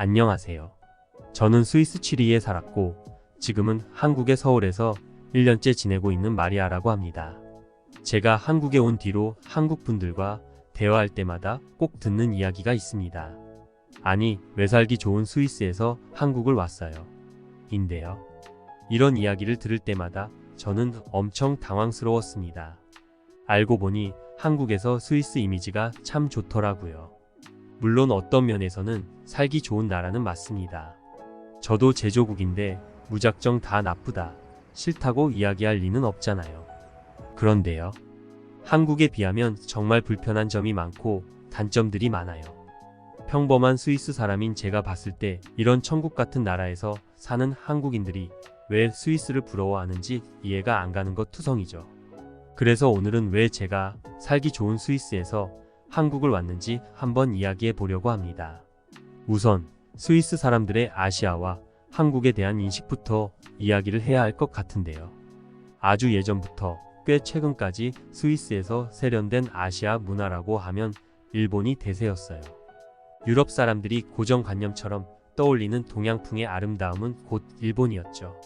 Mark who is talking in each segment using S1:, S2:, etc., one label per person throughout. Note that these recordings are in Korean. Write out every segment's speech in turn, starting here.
S1: 안녕하세요. 저는 스위스 취리히에 살았고 지금은 한국의 서울에서 1년째 지내고 있는 마리아라고 합니다. 제가 한국에 온 뒤로 한국 분들과 대화할 때마다 꼭 듣는 이야기가 있습니다. 아니, 왜 살기 좋은 스위스에서 한국을 왔어요? 인데요. 이런 이야기를 들을 때마다 저는 엄청 당황스러웠습니다. 알고 보니 한국에서 스위스 이미지가 참 좋더라고요. 물론 어떤 면에서는 살기 좋은 나라는 맞습니다. 저도 제조국인데 무작정 다 나쁘다, 싫다고 이야기할 리는 없잖아요. 그런데요. 한국에 비하면 정말 불편한 점이 많고 단점들이 많아요. 평범한 스위스 사람인 제가 봤을 때 이런 천국 같은 나라에서 사는 한국인들이 왜 스위스를 부러워하는지 이해가 안 가는 것 투성이죠. 그래서 오늘은 왜 제가 살기 좋은 스위스에서 한국을 왔는지 한번 이야기해 보려고 합니다. 우선 스위스 사람들의 아시아와 한국에 대한 인식부터 이야기를 해야 할 것 같은데요. 아주 예전부터 꽤 최근까지 스위스에서 세련된 아시아 문화라고 하면 일본이 대세였어요. 유럽 사람들이 고정관념처럼 떠올리는 동양풍의 아름다움은 곧 일본이었죠.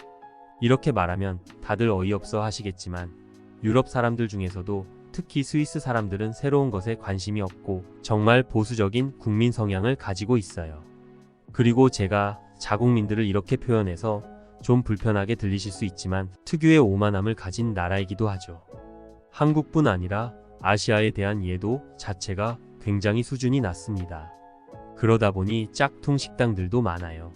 S1: 이렇게 말하면 다들 어이없어 하시겠지만 유럽 사람들 중에서도 특히 스위스 사람들은 새로운 것에 관심이 없고 정말 보수적인 국민 성향을 가지고 있어요. 그리고 제가 자국민들을 이렇게 표현해서 좀 불편하게 들리실 수 있지만 특유의 오만함을 가진 나라이기도 하죠. 한국뿐 아니라 아시아에 대한 이해도 자체가 굉장히 수준이 낮습니다. 그러다 보니 짝퉁 식당들도 많아요.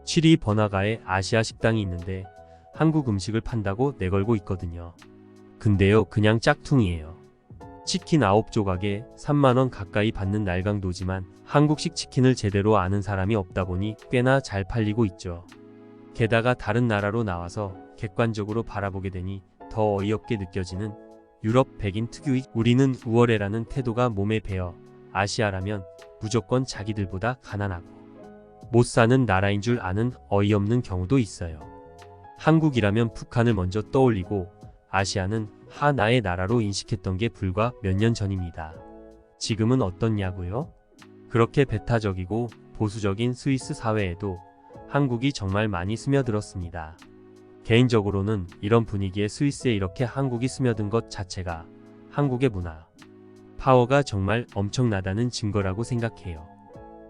S1: 취리히 번화가에 아시아 식당이 있는데 한국 음식을 판다고 내걸고 있거든요. 근데요, 그냥 짝퉁이에요. 치킨 9조각에 3만원 가까이 받는 날강도지만 한국식 치킨을 제대로 아는 사람이 없다 보니 꽤나 잘 팔리고 있죠. 게다가 다른 나라로 나와서 객관적으로 바라보게 되니 더 어이없게 느껴지는 유럽 백인 특유의 우리는 우월해라는 태도가 몸에 배어 아시아라면 무조건 자기들보다 가난하고 못 사는 나라인 줄 아는 어이없는 경우도 있어요. 한국이라면 북한을 먼저 떠올리고 아시아는 하나의 나라로 인식했던 게 불과 몇 년 전입니다. 지금은 어떻냐고요? 그렇게 배타적이고 보수적인 스위스 사회에도 한국이 정말 많이 스며들었습니다. 개인적으로는 이런 분위기에 스위스에 이렇게 한국이 스며든 것 자체가 한국의 문화, 파워가 정말 엄청나다는 증거라고 생각해요.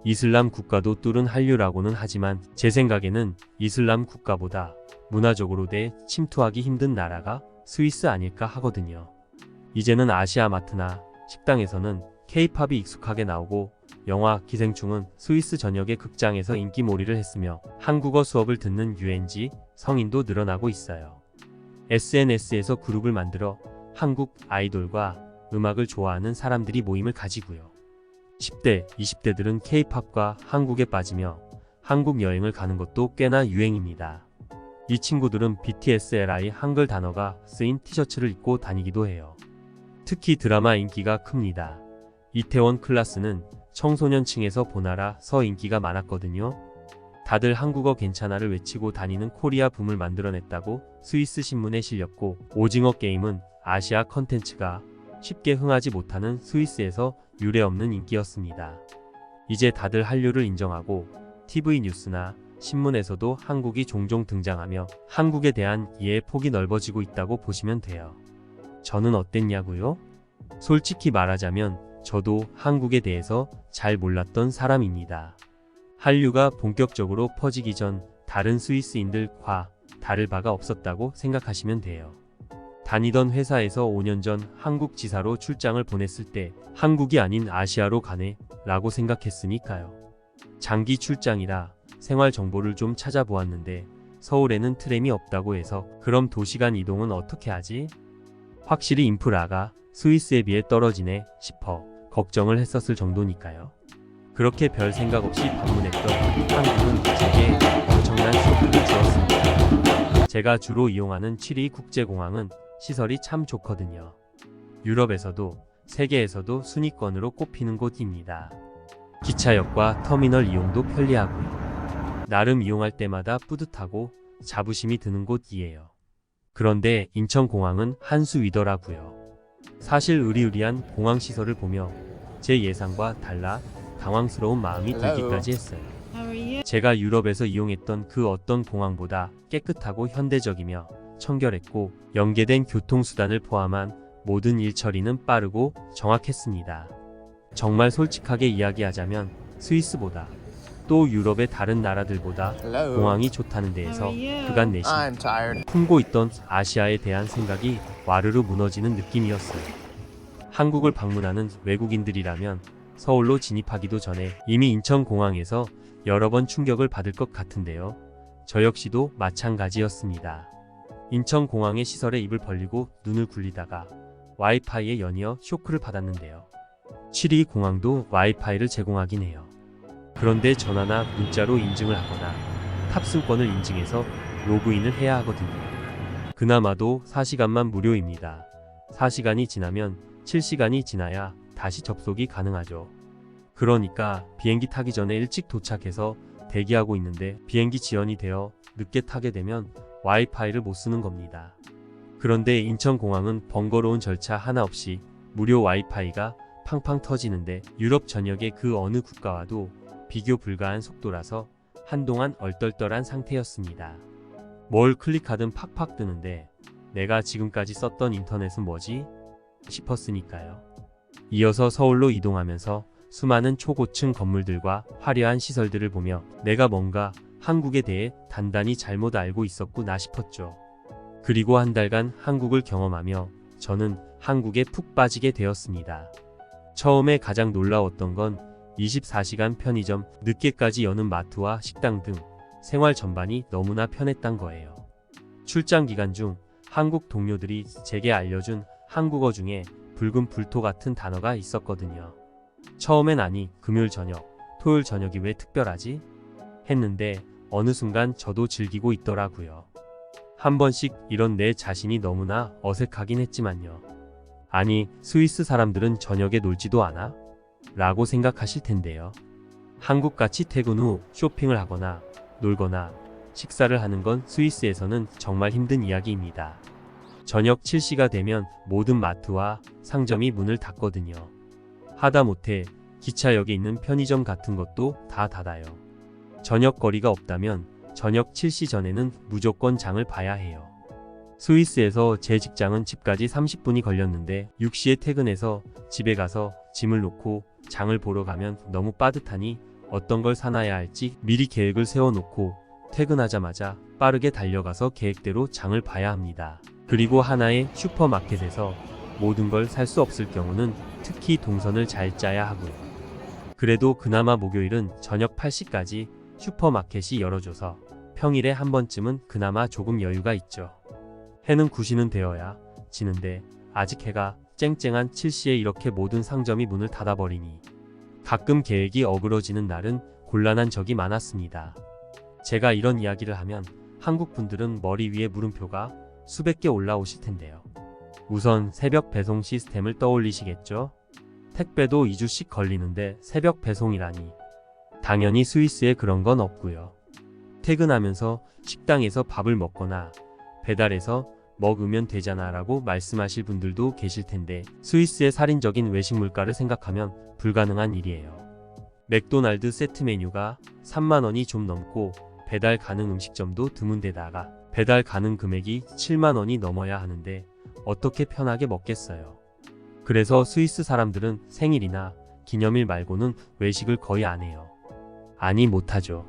S1: 이슬람 국가도 뚫은 한류라고는 하지만 제 생각에는 이슬람 국가보다 문화적으로 침투하기 힘든 나라가 스위스 아닐까 하거든요. 이제는 아시아 마트나 식당에서는 K-팝이 익숙하게 나오고 영화 기생충은 스위스 전역의 극장에서 인기몰이를 했으며 한국어 수업을 듣는 유엔지 성인도 늘어나고 있어요. SNS에서 그룹을 만들어 한국 아이돌과 음악을 좋아하는 사람들이 모임을 가지고요. 10대, 20대들은 K-팝과 한국에 빠지며 한국 여행을 가는 것도 꽤나 유행입니다. 이 친구들은 BTSLI 한글 단어가 쓰인 티셔츠를 입고 다니기도 해요. 특히 드라마 인기가 큽니다. 이태원 클라스는 청소년층에서 보나라서 인기가 많았거든요. 다들 한국어 괜찮아를 외치고 다니는 코리아 붐을 만들어냈다고 스위스 신문에 실렸고, 오징어 게임은 아시아 컨텐츠가 쉽게 흥하지 못하는 스위스에서 유례없는 인기였습니다. 이제 다들 한류를 인정하고 TV 뉴스나 신문에서도 한국이 종종 등장하며 한국에 대한 이해의 폭이 넓어지고 있다고 보시면 돼요. 저는 어땠냐고요? 솔직히 말하자면 저도 한국에 대해서 잘 몰랐던 사람입니다. 한류가 본격적으로 퍼지기 전 다른 스위스인들과 다를 바가 없었다고 생각하시면 돼요. 다니던 회사에서 5년 전 한국 지사로 출장을 보냈을 때 한국이 아닌 아시아로 가네 라고 생각했으니까요. 장기 출장이라 생활 정보를 좀 찾아보았는데 서울에는 트램이 없다고 해서 그럼 도시간 이동은 어떻게 하지? 확실히 인프라가 스위스에 비해 떨어지네 싶어 걱정을 했었을 정도니까요. 그렇게 별 생각 없이 방문했던 한국은 제게 엄청난 쇼크를 주었습니다. 제가 주로 이용하는 취리히 국제공항은 시설이 참 좋거든요. 유럽에서도 세계에서도 순위권으로 꼽히는 곳입니다. 기차역과 터미널 이용도 편리하고요. 나름 이용할 때마다 뿌듯하고 자부심이 드는 곳이에요. 그런데 인천공항은 한 수 위더라고요. 사실 으리으리한 공항시설을 보며 제 예상과 달라 당황스러운 마음이 들기까지 했어요. 제가 유럽에서 이용했던 그 어떤 공항보다 깨끗하고 현대적이며 청결했고 연계된 교통수단을 포함한 모든 일 처리는 빠르고 정확했습니다. 정말 솔직하게 이야기하자면 스위스보다 또 유럽의 다른 나라들보다 공항이 좋다는 데에서 그간 내심 품고 있던 아시아에 대한 생각이 와르르 무너지는 느낌이었어요. 한국을 방문하는 외국인들이라면 서울로 진입하기도 전에 이미 인천공항에서 여러 번 충격을 받을 것 같은데요. 저 역시도 마찬가지였습니다. 인천공항의 시설에 입을 벌리고 눈을 굴리다가 와이파이에 연이어 쇼크를 받았는데요. 취리 공항도 와이파이를 제공하긴 해요. 그런데 전화나 문자로 인증을 하거나 탑승권을 인증해서 로그인을 해야 하거든요. 그나마도 4시간만 무료입니다. 4시간이 지나면 7시간이 지나야 다시 접속이 가능하죠. 그러니까 비행기 타기 전에 일찍 도착해서 대기하고 있는데 비행기 지연이 되어 늦게 타게 되면 와이파이를 못 쓰는 겁니다. 그런데 인천공항은 번거로운 절차 하나 없이 무료 와이파이가 팡팡 터지는데 유럽 전역의 그 어느 국가와도 비교 불가한 속도라서 한동안 얼떨떨한 상태였습니다. 뭘 클릭하든 팍팍 뜨는데 내가 지금까지 썼던 인터넷은 뭐지? 싶었으니까요. 이어서 서울로 이동하면서 수많은 초고층 건물들과 화려한 시설들을 보며 내가 뭔가 한국에 대해 단단히 잘못 알고 있었구나 싶었죠. 그리고 한 달간 한국을 경험하며 저는 한국에 푹 빠지게 되었습니다. 처음에 가장 놀라웠던 건 24시간 편의점, 늦게까지 여는 마트와 식당 등 생활 전반이 너무나 편했단 거예요. 출장 기간 중 한국 동료들이 제게 알려준 한국어 중에 붉은 불토 같은 단어가 있었거든요. 처음엔 아니, 금요일 저녁, 토요일 저녁이 왜 특별하지? 했는데 어느 순간 저도 즐기고 있더라고요. 한 번씩 이런 내 자신이 너무나 어색하긴 했지만요. 아니, 스위스 사람들은 저녁에 놀지도 않아? 라고 생각하실 텐데요. 한국같이 퇴근 후 쇼핑을 하거나 놀거나 식사를 하는 건 스위스에서는 정말 힘든 이야기입니다. 저녁 7시가 되면 모든 마트와 상점이 문을 닫거든요. 하다못해 기차역에 있는 편의점 같은 것도 다 닫아요. 저녁 거리가 없다면 저녁 7시 전에는 무조건 장을 봐야 해요. 스위스에서 제 직장은 집까지 30분이 걸렸는데 6시에 퇴근해서 집에 가서 짐을 놓고 장을 보러 가면 너무 빠듯하니 어떤 걸 사놔야 할지 미리 계획을 세워놓고 퇴근하자마자 빠르게 달려가서 계획대로 장을 봐야 합니다. 그리고 하나의 슈퍼마켓에서 모든 걸 살 수 없을 경우는 특히 동선을 잘 짜야 하고요. 그래도 그나마 목요일은 저녁 8시까지 슈퍼마켓이 열어줘서 평일에 한 번쯤은 그나마 조금 여유가 있죠. 해는 9시는 되어야 지는데 아직 해가 쨍쨍한 7시에 이렇게 모든 상점이 문을 닫아버리니 가끔 계획이 어그러지는 날은 곤란한 적이 많았습니다. 제가 이런 이야기를 하면 한국 분들은 머리 위에 물음표가 수백 개 올라오실 텐데요. 우선 새벽 배송 시스템을 떠올리시겠죠? 택배도 2주씩 걸리는데 새벽 배송이라니. 당연히 스위스에 그런 건 없고요. 퇴근하면서 식당에서 밥을 먹거나 배달해서 먹으면 되잖아 라고 말씀하실 분들도 계실 텐데 스위스의 살인적인 외식 물가를 생각하면 불가능한 일이에요. 맥도날드 세트 메뉴가 3만 원이 좀 넘고 배달 가능 음식점도 드문데다가 배달 가능 금액이 7만 원이 넘어야 하는데 어떻게 편하게 먹겠어요. 그래서 스위스 사람들은 생일이나 기념일 말고는 외식을 거의 안 해요. 아니 못하죠.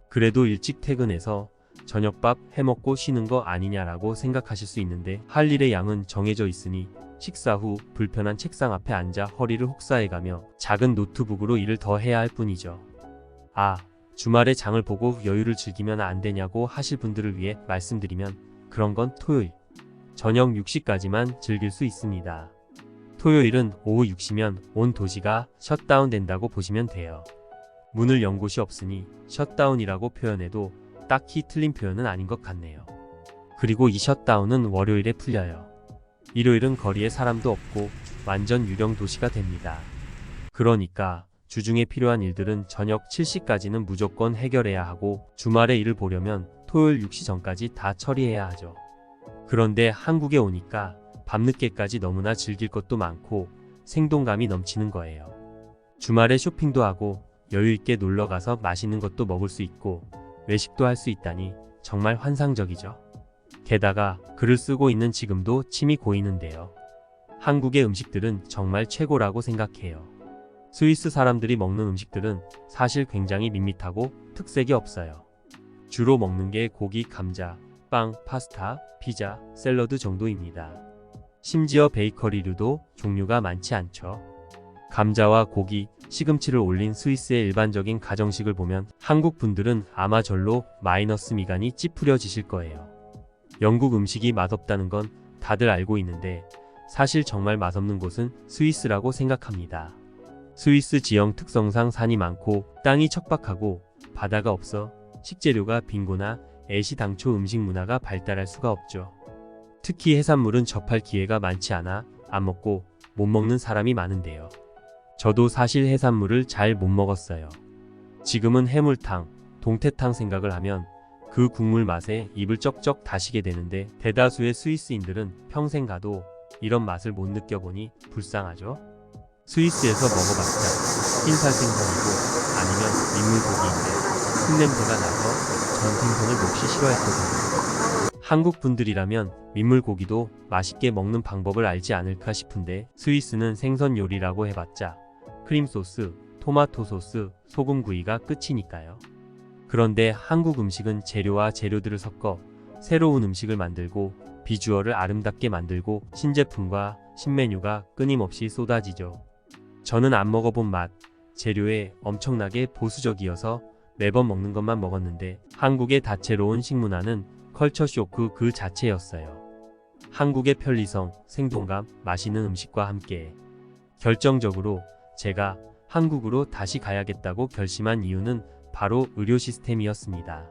S1: 그래도 일찍 퇴근해서 저녁밥 해먹고 쉬는 거 아니냐라고 생각하실 수 있는데 할 일의 양은 정해져 있으니 식사 후 불편한 책상 앞에 앉아 허리를 혹사해가며 작은 노트북으로 일을 더 해야 할 뿐이죠. 아, 주말에 장을 보고 여유를 즐기면 안 되냐고 하실 분들을 위해 말씀드리면 그런 건 토요일 저녁 6시까지만 즐길 수 있습니다. 토요일은 오후 6시면 온 도시가 셧다운 된다고 보시면 돼요. 문을 연 곳이 없으니 셧다운이라고 표현해도 딱히 틀린 표현은 아닌 것 같네요. 그리고 이 셧다운은 월요일에 풀려요. 일요일은 거리에 사람도 없고 완전 유령 도시가 됩니다. 그러니까 주중에 필요한 일들은 저녁 7시까지는 무조건 해결해야 하고 주말에 일을 보려면 토요일 6시 전까지 다 처리해야 하죠. 그런데 한국에 오니까 밤늦게까지 너무나 즐길 것도 많고 생동감이 넘치는 거예요. 주말에 쇼핑도 하고 여유있게 놀러가서 맛있는 것도 먹을 수 있고 외식도 할 수 있다니 정말 환상적이죠. 게다가 글을 쓰고 있는 지금도 침이 고이는데요. 한국의 음식들은 정말 최고라고 생각해요. 스위스 사람들이 먹는 음식들은 사실 굉장히 밋밋하고 특색이 없어요. 주로 먹는 게 고기, 감자, 빵, 파스타, 피자, 샐러드 정도입니다. 심지어 베이커리류도 종류가 많지 않죠. 감자와 고기, 시금치를 올린 스위스의 일반적인 가정식을 보면 한국 분들은 아마 절로 마이너스 미간이 찌푸려지실 거예요. 영국 음식이 맛없다는 건 다들 알고 있는데 사실 정말 맛없는 곳은 스위스라고 생각합니다. 스위스 지형 특성상 산이 많고 땅이 척박하고 바다가 없어 식재료가 빙고나 애시당초 음식 문화가 발달할 수가 없죠. 특히 해산물은 접할 기회가 많지 않아 안 먹고 못 먹는 사람이 많은데요. 저도 사실 해산물을 잘 못 먹었어요. 지금은 해물탕, 동태탕 생각을 하면 그 국물 맛에 입을 쩍쩍 다시게 되는데 대다수의 스위스인들은 평생 가도 이런 맛을 못 느껴보니 불쌍하죠. 스위스에서 먹어봤자 흰살 생선이고 아니면 민물고기인데 흙냄새가 나서 전 생선을 몹시 싫어했거든요. 한국 분들이라면 민물고기도 맛있게 먹는 방법을 알지 않을까 싶은데 스위스는 생선 요리라고 해봤자 크림소스, 토마토 소스, 소금구이가 끝이니까요. 그런데 한국 음식은 재료와 재료들을 섞어 새로운 음식을 만들고 비주얼을 아름답게 만들고 신제품과 신메뉴가 끊임없이 쏟아지죠. 저는 안 먹어본 맛, 재료에 엄청나게 보수적이어서 매번 먹는 것만 먹었는데 한국의 다채로운 식문화는 컬처 쇼크 그 자체였어요. 한국의 편리성, 생동감, 맛있는 음식과 함께 결정적으로 제가 한국으로 다시 가야겠다고 결심한 이유는 바로 의료 시스템이었습니다.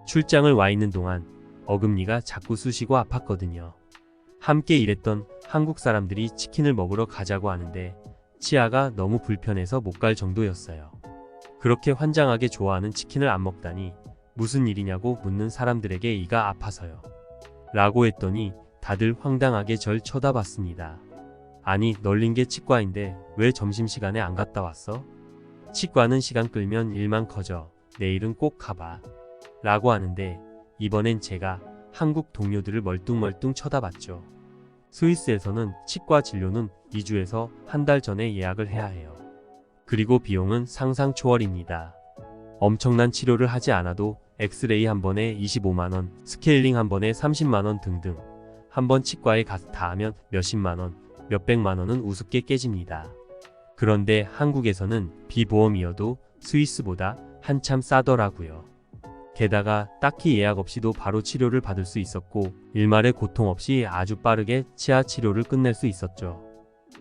S1: 출장을 와 있는 동안 어금니가 자꾸 쑤시고 아팠거든요. 함께 일했던 한국 사람들이 치킨을 먹으러 가자고 하는데 치아가 너무 불편해서 못 갈 정도였어요. 그렇게 환장하게 좋아하는 치킨을 안 먹다니 무슨 일이냐고 묻는 사람들에게 이가 아파서요. 라고 했더니 다들 황당하게 절 쳐다봤습니다. 아니 널린 게 치과인데 왜 점심시간에 안 갔다 왔어? 치과는 시간 끌면 일만 커져. 내일은 꼭 가봐. 라고 하는데 이번엔 제가 한국 동료들을 멀뚱멀뚱 쳐다봤죠. 스위스에서는 치과 진료는 2주에서 한 달 전에 예약을 해야 해요. 그리고 비용은 상상 초월입니다. 엄청난 치료를 하지 않아도 엑스레이 한 번에 25만원, 스케일링 한 번에 30만원 등등 한 번 치과에 가서 다 하면 몇십만원, 몇백만원은 우습게 깨집니다. 그런데 한국에서는 비보험이어도 스위스보다 한참 싸더라고요. 게다가 딱히 예약 없이도 바로 치료를 받을 수 있었고 일말의 고통 없이 아주 빠르게 치아 치료를 끝낼 수 있었죠.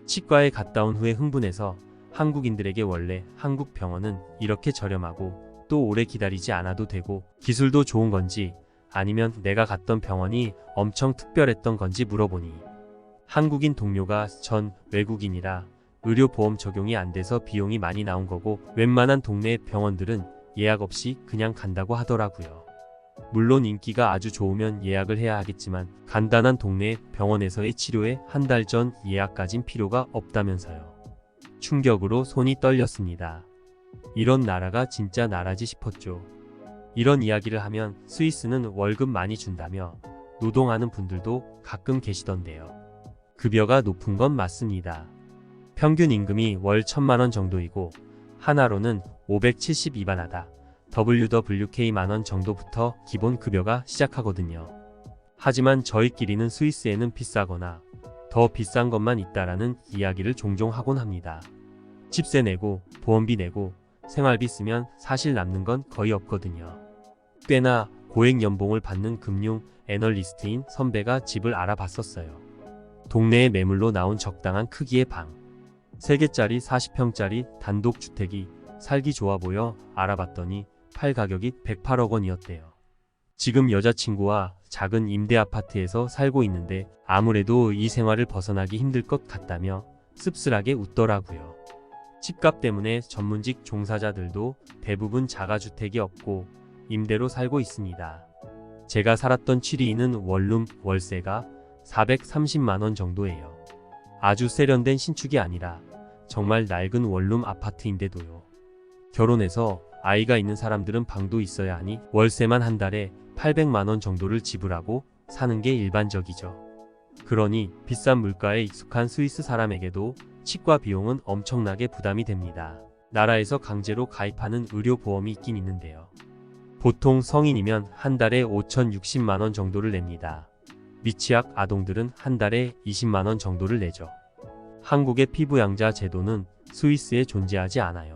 S1: 치과에 갔다 온 후에 흥분해서 한국인들에게 원래 한국 병원은 이렇게 저렴하고 또 오래 기다리지 않아도 되고 기술도 좋은 건지 아니면 내가 갔던 병원이 엄청 특별했던 건지 물어보니 한국인 동료가 전 외국인이라 의료보험 적용이 안 돼서 비용이 많이 나온 거고 웬만한 동네 병원들은 예약 없이 그냥 간다고 하더라고요. 물론 인기가 아주 좋으면 예약을 해야 하겠지만 간단한 동네 병원에서의 치료에 한 달 전 예약까진 필요가 없다면서요. 충격으로 손이 떨렸습니다. 이런 나라가 진짜 나라지 싶었죠. 이런 이야기를 하면 스위스는 월급 많이 준다며 노동하는 분들도 가끔 계시던데요. 급여가 높은 건 맞습니다. 평균 임금이 월 1000만원 정도이고 하나로는 572만 하다 WWK 만원 정도부터 기본 급여가 시작하거든요. 하지만 저희끼리는 스위스에는 비싸거나 더 비싼 것만 있다라는 이야기를 종종 하곤 합니다. 집세 내고 보험비 내고 생활비 쓰면 사실 남는 건 거의 없거든요. 꽤나 고액 연봉을 받는 금융 애널리스트인 선배가 집을 알아봤었어요. 동네에 매물로 나온 적당한 크기의 방 3개짜리 40평짜리 단독주택이 살기 좋아 보여 알아봤더니 팔 가격이 108억 원이었대요. 지금 여자친구와 작은 임대 아파트에서 살고 있는데 아무래도 이 생활을 벗어나기 힘들 것 같다며 씁쓸하게 웃더라고요. 집값 때문에 전문직 종사자들도 대부분 자가주택이 없고 임대로 살고 있습니다. 제가 살았던 취리인은 원룸 월세가 430만원 정도예요. 아주 세련된 신축이 아니라 정말 낡은 원룸 아파트인데도요. 결혼해서 아이가 있는 사람들은 방도 있어야 하니 월세만 한 달에 800만 원 정도를 지불하고 사는 게 일반적이죠. 그러니 비싼 물가에 익숙한 스위스 사람에게도 치과 비용은 엄청나게 부담이 됩니다. 나라에서 강제로 가입하는 의료보험이 있긴 있는데요. 보통 성인이면 한 달에 5,060만 원 정도를 냅니다. 미취학 아동들은 한 달에 20만 원 정도를 내죠. 한국의 피부양자 제도는 스위스에 존재하지 않아요.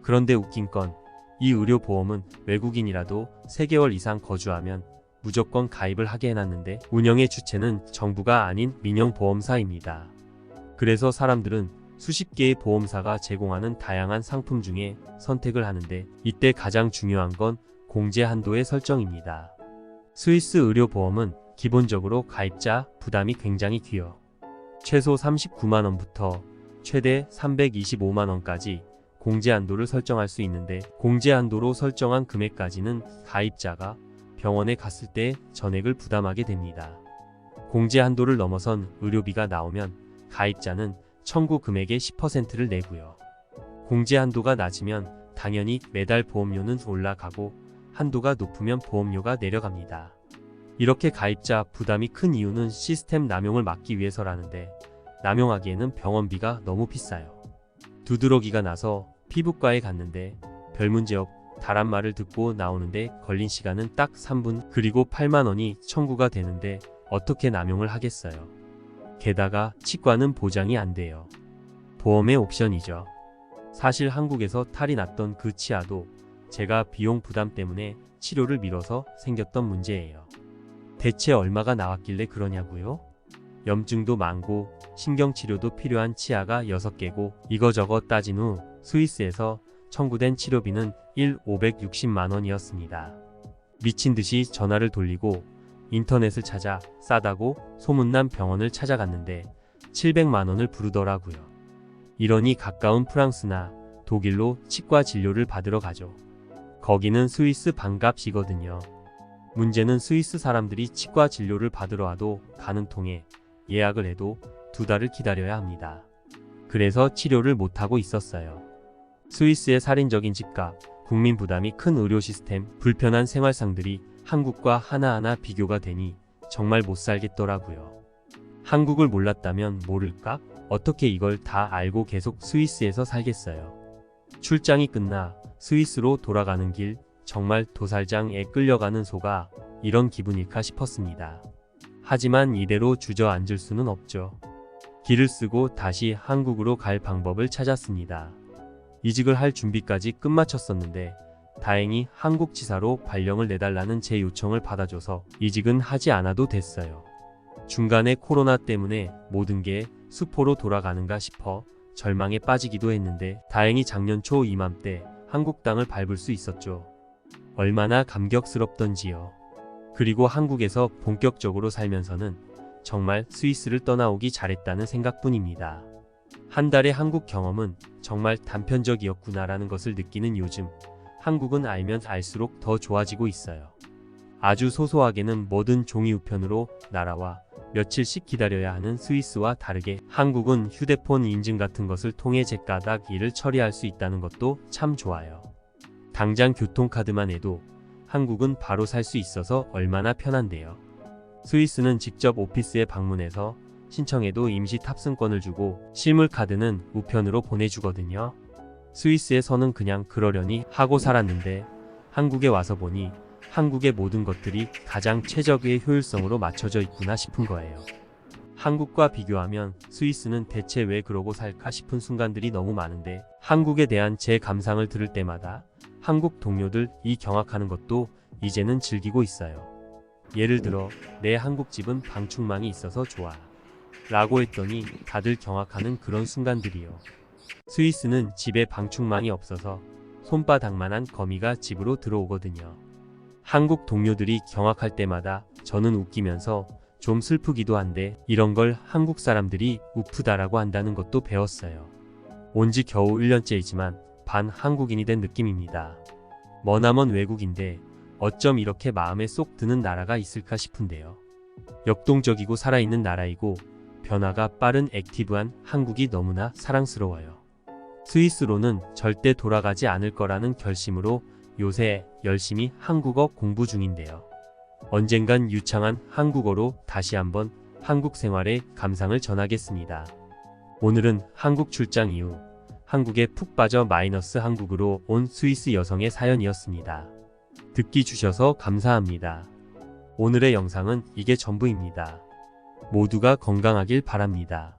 S1: 그런데 웃긴 건 이 의료보험은 외국인이라도 3개월 이상 거주하면 무조건 가입을 하게 해놨는데 운영의 주체는 정부가 아닌 민영보험사입니다. 그래서 사람들은 수십 개의 보험사가 제공하는 다양한 상품 중에 선택을 하는데 이때 가장 중요한 건 공제 한도의 설정입니다. 스위스 의료보험은 기본적으로 가입자 부담이 굉장히 귀해요. 최소 39만 원부터 최대 325만 원까지 공제 한도를 설정할 수 있는데 공제 한도로 설정한 금액까지는 가입자가 병원에 갔을 때 전액을 부담하게 됩니다. 공제 한도를 넘어선 의료비가 나오면 가입자는 청구 금액의 10%를 내고요. 공제 한도가 낮으면 당연히 매달 보험료는 올라가고 한도가 높으면 보험료가 내려갑니다. 이렇게 가입자 부담이 큰 이유는 시스템 남용을 막기 위해서라는데 남용하기에는 병원비가 너무 비싸요. 두드러기가 나서 피부과에 갔는데 별 문제 없 다란 말을 듣고 나오는데 걸린 시간은 딱 3분 그리고 8만 원이 청구가 되는데 어떻게 남용을 하겠어요. 게다가 치과는 보장이 안 돼요. 보험의 옵션이죠. 사실 한국에서 탈이 났던 그 치아도 제가 비용 부담 때문에 치료를 미뤄서 생겼던 문제예요. 대체 얼마가 나왔길래 그러냐고요? 염증도 많고 신경치료도 필요한 치아가 6개고 이거저거 따진 후 스위스에서 청구된 치료비는 560만 원이었습니다. 미친 듯이 전화를 돌리고 인터넷을 찾아 싸다고 소문난 병원을 찾아갔는데 700만 원을 부르더라고요. 이러니 가까운 프랑스나 독일로 치과 진료를 받으러 가죠. 거기는 스위스 반값이거든요. 문제는 스위스 사람들이 치과 진료를 받으러 와도 가는 통에 예약을 해도 2달을 기다려야 합니다. 그래서 치료를 못하고 있었어요. 스위스의 살인적인 집값, 국민 부담이 큰 의료 시스템, 불편한 생활상들이 한국과 하나하나 비교가 되니 정말 못 살겠더라고요. 한국을 몰랐다면 모를까? 어떻게 이걸 다 알고 계속 스위스에서 살겠어요. 출장이 끝나 스위스로 돌아가는 길, 정말 도살장에 끌려가는 소가 이런 기분일까 싶었습니다. 하지만 이대로 주저앉을 수는 없죠. 길을 쓰고 다시 한국으로 갈 방법을 찾았습니다. 이직을 할 준비까지 끝마쳤었는데 다행히 한국지사로 발령을 내달라는 제 요청을 받아줘서 이직은 하지 않아도 됐어요. 중간에 코로나 때문에 모든 게 수포로 돌아가는가 싶어 절망에 빠지기도 했는데 다행히 작년 초 이맘때 한국 땅을 밟을 수 있었죠. 얼마나 감격스럽던지요. 그리고 한국에서 본격적으로 살면서는 정말 스위스를 떠나오기 잘했다는 생각뿐입니다. 한 달의 한국 경험은 정말 단편적이었구나라는 것을 느끼는 요즘, 한국은 알면 알수록 더 좋아지고 있어요. 아주 소소하게는 뭐든 종이 우편으로 날아와 며칠씩 기다려야 하는 스위스와 다르게 한국은 휴대폰 인증 같은 것을 통해 제까닥 일을 처리할 수 있다는 것도 참 좋아요. 당장 교통카드만 해도 한국은 바로 살 수 있어서 얼마나 편한데요. 스위스는 직접 오피스에 방문해서 신청해도 임시 탑승권을 주고 실물카드는 우편으로 보내주거든요. 스위스에서는 그냥 그러려니 하고 살았는데 한국에 와서 보니 한국의 모든 것들이 가장 최적의 효율성으로 맞춰져 있구나 싶은 거예요. 한국과 비교하면 스위스는 대체 왜 그러고 살까 싶은 순간들이 너무 많은데 한국에 대한 제 감상을 들을 때마다 한국 동료들이 경악하는 것도 이제는 즐기고 있어요. 예를 들어 내 한국집은 방충망이 있어서 좋아 라고 했더니 다들 경악하는 그런 순간들이요. 스위스는 집에 방충망이 없어서 손바닥만한 거미가 집으로 들어오거든요. 한국 동료들이 경악할 때마다 저는 웃기면서 좀 슬프기도 한데 이런 걸 한국 사람들이 우프다라고 한다는 것도 배웠어요. 온지 겨우 1년째이지만 반 한국인이 된 느낌입니다. 머나먼 외국인데 어쩜 이렇게 마음에 쏙 드는 나라가 있을까 싶은데요. 역동적이고 살아있는 나라이고 변화가 빠른 액티브한 한국이 너무나 사랑스러워요. 스위스로는 절대 돌아가지 않을 거라는 결심으로 요새 열심히 한국어 공부 중인데요. 언젠간 유창한 한국어로 다시 한번 한국 생활의 감상을 전하겠습니다. 오늘은 한국 출장 이후 한국에 푹 빠져 마이너스 한국으로 온 스위스 여성의 사연이었습니다. 듣기 주셔서 감사합니다. 오늘의 영상은 이게 전부입니다. 모두가 건강하길 바랍니다.